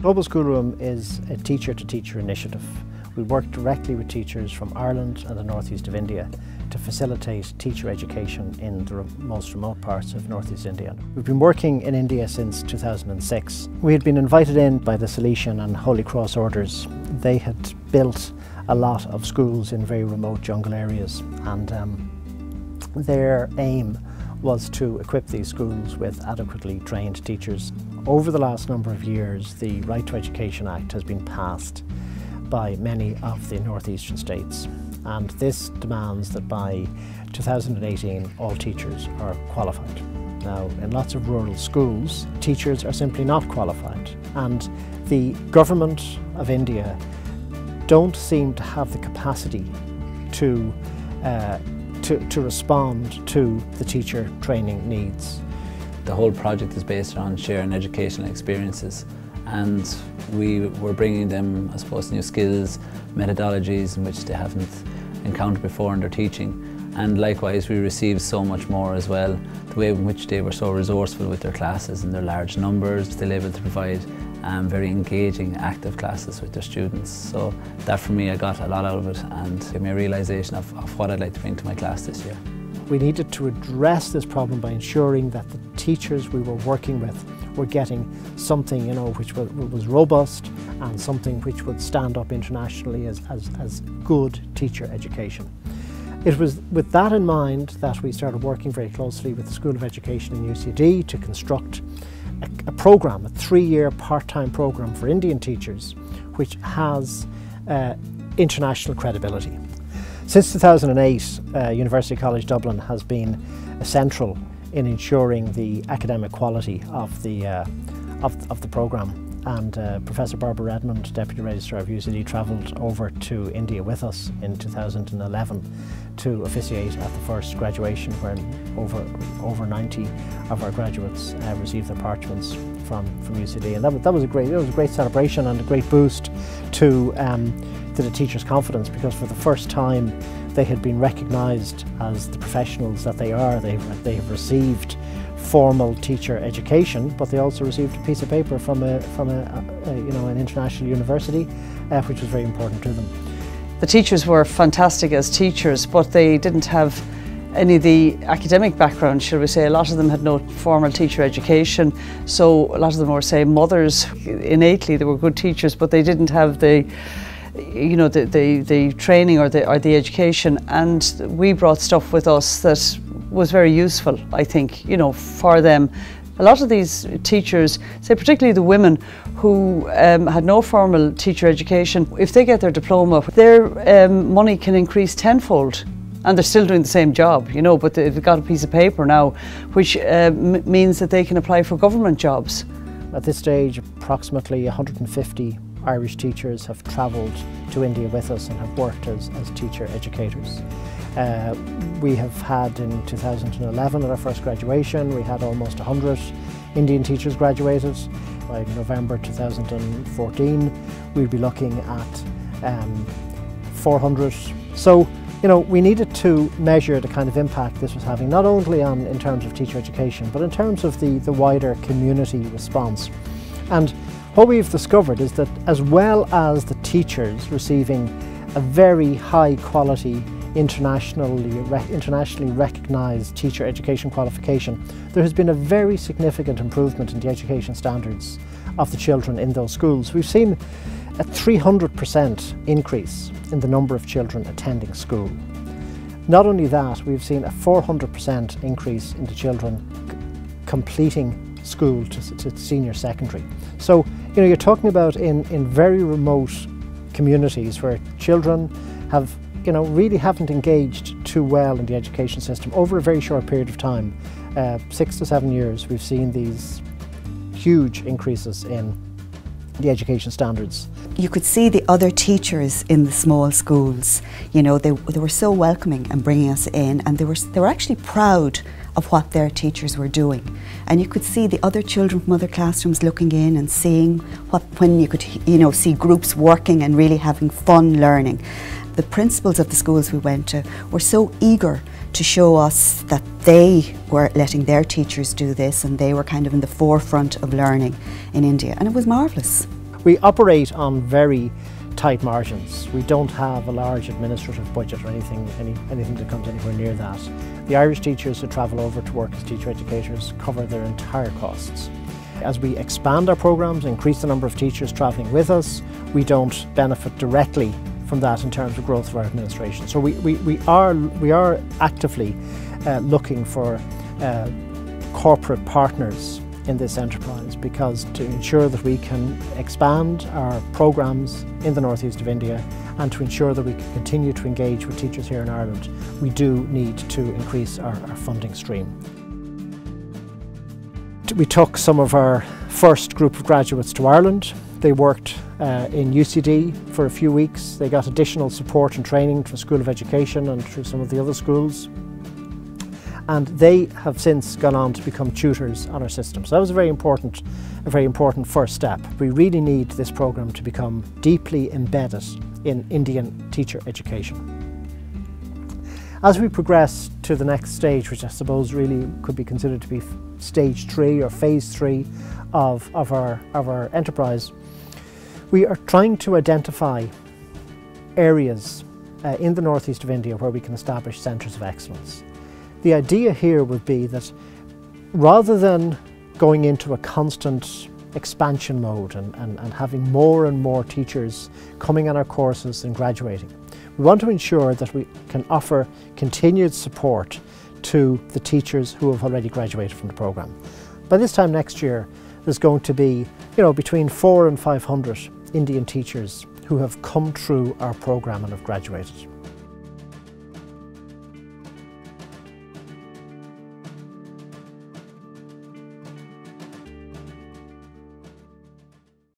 Global Schoolroom is a teacher-to-teacher initiative. We work directly with teachers from Ireland and the northeast of India to facilitate teacher education in the most remote parts of northeast India. We've been working in India since 2006. We had been invited in by the Salesian and Holy Cross orders. They had built a lot of schools in very remote jungle areas, and their aim was to equip these schools with adequately trained teachers. Over the last number of years, the Right to Education Act has been passed by many of the northeastern states, and this demands that by 2018 all teachers are qualified. Now, in lots of rural schools, teachers are simply not qualified, and the government of India don't seem to have the capacity to respond to the teacher training needs. The whole project is based on sharing educational experiences, and we were bringing them, I suppose, new skills, methodologies in which they haven't encountered before in their teaching. And likewise, we received so much more as well. The way in which they were so resourceful with their classes and their large numbers, still able to provide very engaging, active classes with their students. So that for me, I got a lot out of it and gave me a realisation of what I'd like to bring to my class this year. We needed to address this problem by ensuring that the teachers we were working with were getting something, which was robust and something which would stand up internationally as good teacher education. It was with that in mind that we started working very closely with the School of Education in UCD to construct a program, a 3-year part-time program for Indian teachers, which has international credibility. Since 2008, University College Dublin has been central in ensuring the academic quality of the programme. And Professor Barbara Redmond, Deputy Registrar of UCD, travelled over to India with us in 2011 to officiate at the first graduation, where over 90 of our graduates received their parchments from UCD, and that was a great celebration and a great boost to the teachers' confidence, because for the first time they had been recognised as the professionals that they are. They have received formal teacher education, but they also received a piece of paper from an international university, which was very important to them. The teachers were fantastic as teachers, but they didn't have any of the academic background, shall we say. A lot of them had no formal teacher education, so a lot of them were, say, mothers. Innately they were good teachers, but they didn't have the training or the education, and we brought stuff with us that was very useful, I think, for them. A lot of these teachers, say particularly the women who had no formal teacher education, if they get their diploma, their money can increase tenfold, and they're still doing the same job, but they've got a piece of paper now, which means that they can apply for government jobs. At this stage, approximately 150 Irish teachers have travelled to India with us and have worked as teacher educators. We have had in 2011 at our first graduation, we had almost 100 Indian teachers graduated. By November 2014 we'll be looking at 400. So we needed to measure the kind of impact this was having, not only in terms of teacher education, but in terms of the wider community response. And what we've discovered is that as well as the teachers receiving a very high quality, internationally recognised teacher education qualification, there has been a very significant improvement in the education standards of the children in those schools. We've seen a 300% increase in the number of children attending school. Not only that, we've seen a 400% increase in the children completing school to senior secondary. So you're talking about in very remote communities where children have really haven't engaged too well in the education system over a very short period of time. 6 to 7 years, we've seen these huge increases in the education standards. You could see the other teachers in the small schools, they were so welcoming and bringing us in, and they were actually proud of what their teachers were doing. And you could see the other children from other classrooms looking in and seeing when you could see groups working and really having fun learning. The principals of the schools we went to were so eager to show us that they were letting their teachers do this, and they were kind of in the forefront of learning in India, and it was marvellous. We operate on very tight margins. We don't have a large administrative budget or anything that comes anywhere near that. The Irish teachers who travel over to work as teacher educators cover their entire costs. As we expand our programs, increase the number of teachers travelling with us, we don't benefit directly from that in terms of growth of our administration. So we are actively looking for corporate partners in this enterprise, because to ensure that we can expand our programs in the northeast of India and to ensure that we can continue to engage with teachers here in Ireland, we do need to increase our funding stream. We took some of our first group of graduates to Ireland. They worked in UCD for a few weeks. They got additional support and training from School of Education and through some of the other schools. And they have since gone on to become tutors on our system. So that was a very important first step. We really need this programme to become deeply embedded in Indian teacher education. As we progress to the next stage, which I suppose really could be considered to be stage 3 or phase 3 of our enterprise, we are trying to identify areas in the northeast of India where we can establish centres of excellence. The idea here would be that rather than going into a constant expansion mode and having more and more teachers coming on our courses and graduating, we want to ensure that we can offer continued support to the teachers who have already graduated from the programme. By this time next year, there's going to be, between 400 and 500 Indian teachers who have come through our programme and have graduated.